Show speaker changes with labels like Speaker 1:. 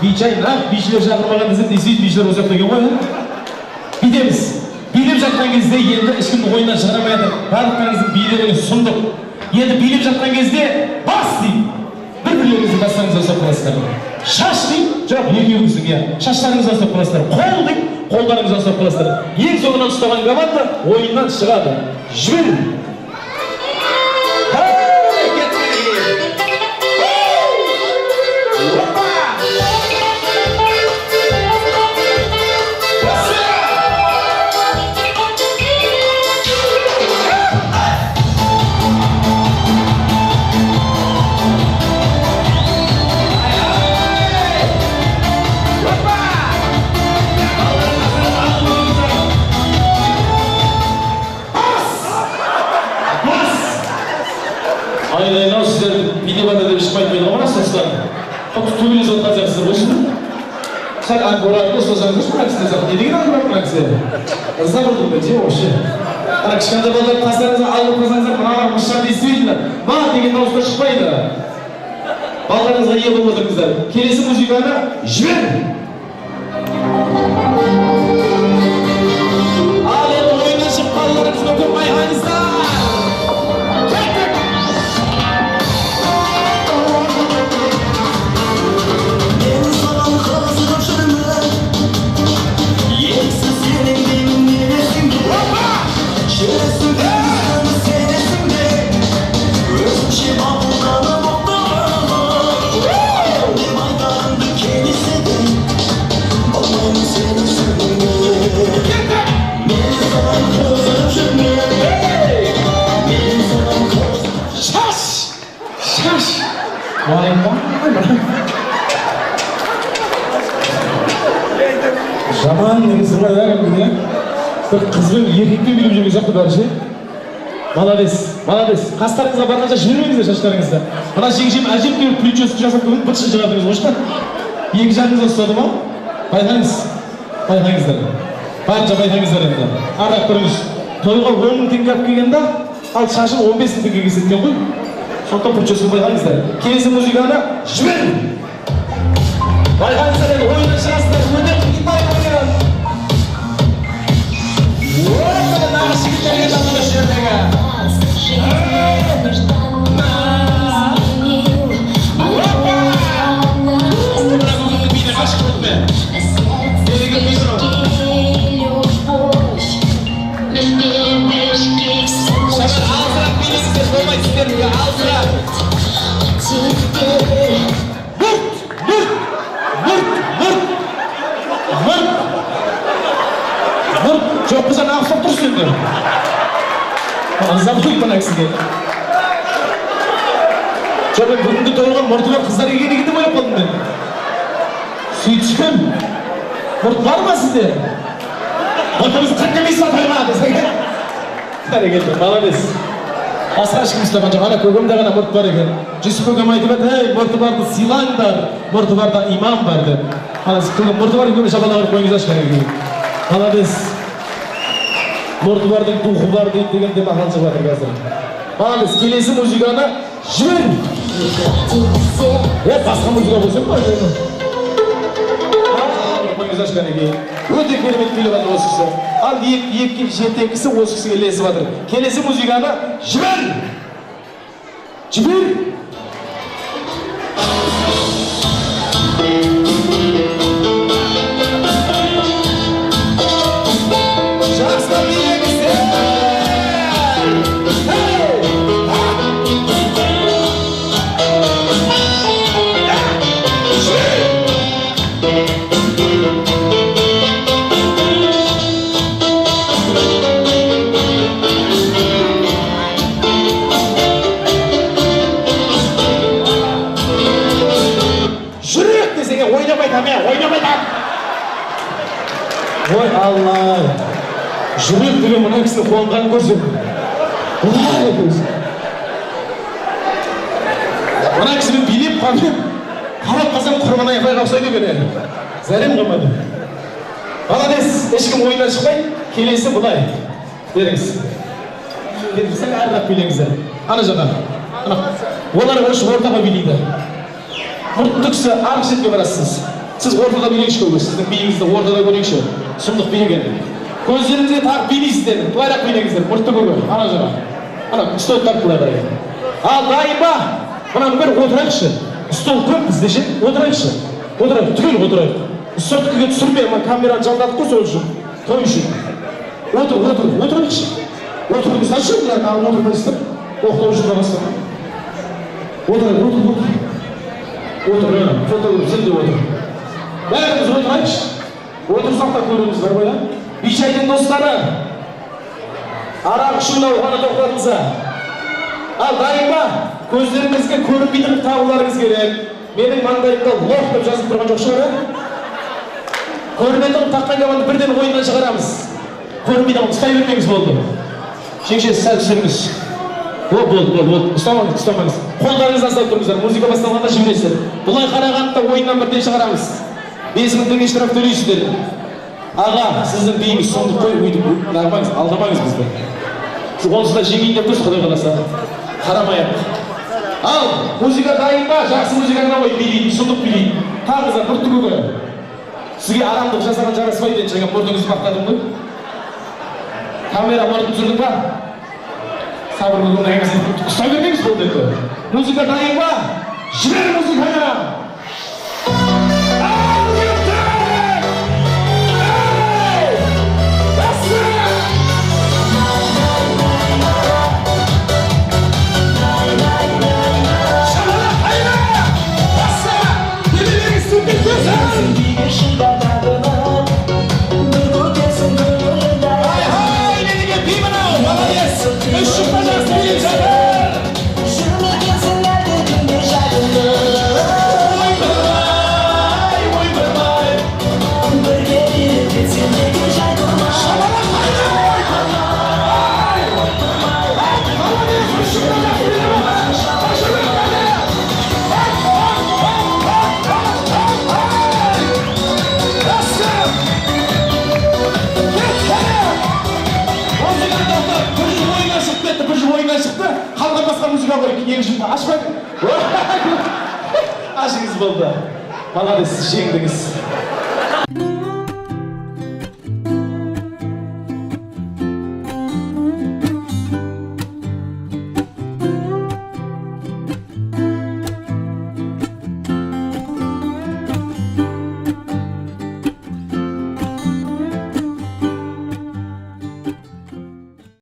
Speaker 1: бишілер шақырмаған десек, действительно бишілер осы жақта екен ғой. Бүйтеміз. Билеп жатқан кезде енді ешкімді ойынан шығармай жатыр. Барлықтарыңыздың билеріңіз сұмдық. Енді билеп жатқан кезде бас дейді. Бір-бірлеріңізді бастарыңызға ұстап қаласыздар. Шаш дейді, жоқ екеуіңіздің, иә. Шаштарыңызға ұстап қаласыздар. Қол дейді, қолдарыңызға ұстап қаласыздар. Ең соңынан ұстаған команда ойыннан шығады. Жібер! Айналайын-ау, сіздер бейнебада деп шықпайды мені ғамырасыз осылар. Төбелес отқан сияқтысыздар болсын. Сәл аңғоратын ұстасаңыз мына кісіне сақ. Не деген аңғоратын мына кісі? Забырдым мен, же вообще. Ана кішкентай балалар тастарыңызға алып қойсаңыздар, мыналар мұршат естімейді. Ма деген дауыстар шықпайды. Балаларыңызға ие болып отырыңыздар. Келесі музыканы жібер! Ал енді ойыннан шығып балаларыңызға көп байқаңыздар! Жаман негізі бар да кәдімгі. Бір қызбен еркекпен билеп жүрген сияқты бәрі ше. Молодец, молодец. Қастарыңызға барғанша жібермеңіздер шаштарыңызды. Мына жеңшем әжептәуір плечосын жасап бүгін бытшы шығардыңыз ғой ше. Екі жағыңызға ұстады ма? Байқаңыз. Байқаңыздар. Барынша байқаңыздар енді. Ардақ тұрыңыз. Тойға 10 мың теңге алып келгенде, ал шашын 15 мың теңгеге сеткен ғой. Сондықтан плечосын байқаңыздар. Келесі музыканы жібер! Байқаңыздар енді ойыннан шығасыздар. Өте қиын ойын. Нағыз жігіттерге жанына жердегі. Жоқ, қызан ақсап тұрсын енді. Забыл мына кісіге. Жоқ, мен бүгінгі тойға мұрты бар қыздар екен деп ойлап қалдым мен. Сөйтсем, мұрт бар ма сізде? Мұртымыз қырқемейсіз ба тойға десеге? Бәрекелді, молодец. Басқа ешкім ұстаған жоқ, ана көкемде ғана мұрт бар екен. Жүсіп көкем айтып еді, ей, мұрты барды сыйлаңдар, мұрты барда имам бар деп. Мұрты бар екен, шабалағыр қойыңыз ашқан екен. Молодец. Мұрты бардың духы бар дейді дегенде маған шығып жатыр қазір. Молодец, келесі музыканы жібер! Басқа музыка болсын ба? Қойыңыз ашқан екен. Өте керемет билеп жатыр осы кісі. Ал екі жетен кісі осы кісіге ілесіп жатыр. Келесі музыканы жібер! Жібер! Ой, Алла! Жүрек деген мына кісінің қуанғанын көрсем. Олай көрсем. Мына кісімен билеп қалып, қарап қалсам құрбан аяқтай қапсайды екен. Зәрем қалмады. Молодец, ешкім ойыннан шықпай, келесі бұлай. Беріңіз. Беріңіз, ардақ билеңіздер. Ана жаңа. Олар осы ортаға билейді. Мұртты кісі арғы шетке барасыз. Siz ortada bilekçi koyuyorsunuz. Sizin beyinizde ortada görüyorsunuz. Sunduk bilegen. Gözlerinize takıp bileysizler. Bayrak bileginizler. Mırtı koyuyor. Ana jana. Ana stol tarttılar da. Al daima. Bana bir oturayışı. Stol koyup bizde şey. Oturayışı. Oturayıp. Tüyül oturayıp. Sörtküge түсірмей, мен камераны жалдатып қой сол үшін. Той үшін. Отырайықшы. Отырып сашы, мына отырмайсыздар. Оқыту үшін бастап. Отыр. Фото сен де отыр. Бәріміз отырайықшы. Отырсақ та көреміз бар ғой, а? Бишайдың достары. Арақ ішуін ғана тоқтатыңыздар. Ал дайын ба? Көздеріңізге көрінбейтін тағыларыңыз керек. Менің маңдайымда лох деп жазып тұрған жоқ шығар, а? Көрмедім таққан жаманды бірден ойыннан шығарамыз. Көрмедім, ұстай бермеңіз болды. Шеңшесі сәл түсіріңіз. Болды. Ұстамаңыз. Қолдарыңыздан ұстап тұрыңыздар. Музыка басталғанда жібересіздер. Бұлай қарағанда ойыннан бірден шығарамыз. 5000 теңге штраф төлейсіздер. Аға, сіздің бейіңіз сондық қой, өйтіп алдамаңыз бізді. Сіз онсыз да жеңейін деп тұрсыз, Құдай қаласа. Қарамайық. Ал, музыка дайын ба? Жақсы музыкаңа қой, билейін, сондық билейін. Тағыздар, бұртты көгі. Сізге арамдық жасаған жараспайды енді, жаңа мұрдыңызды мақтадым ғой. Камера мұртын түсірдің ба? Сабырлы болғанда әңгімесін ұстай бермеңіз болды енді. Музыка дайын ба? Жібер музыканы! Ашыңыз болды. Молодец, жеңдіңіз.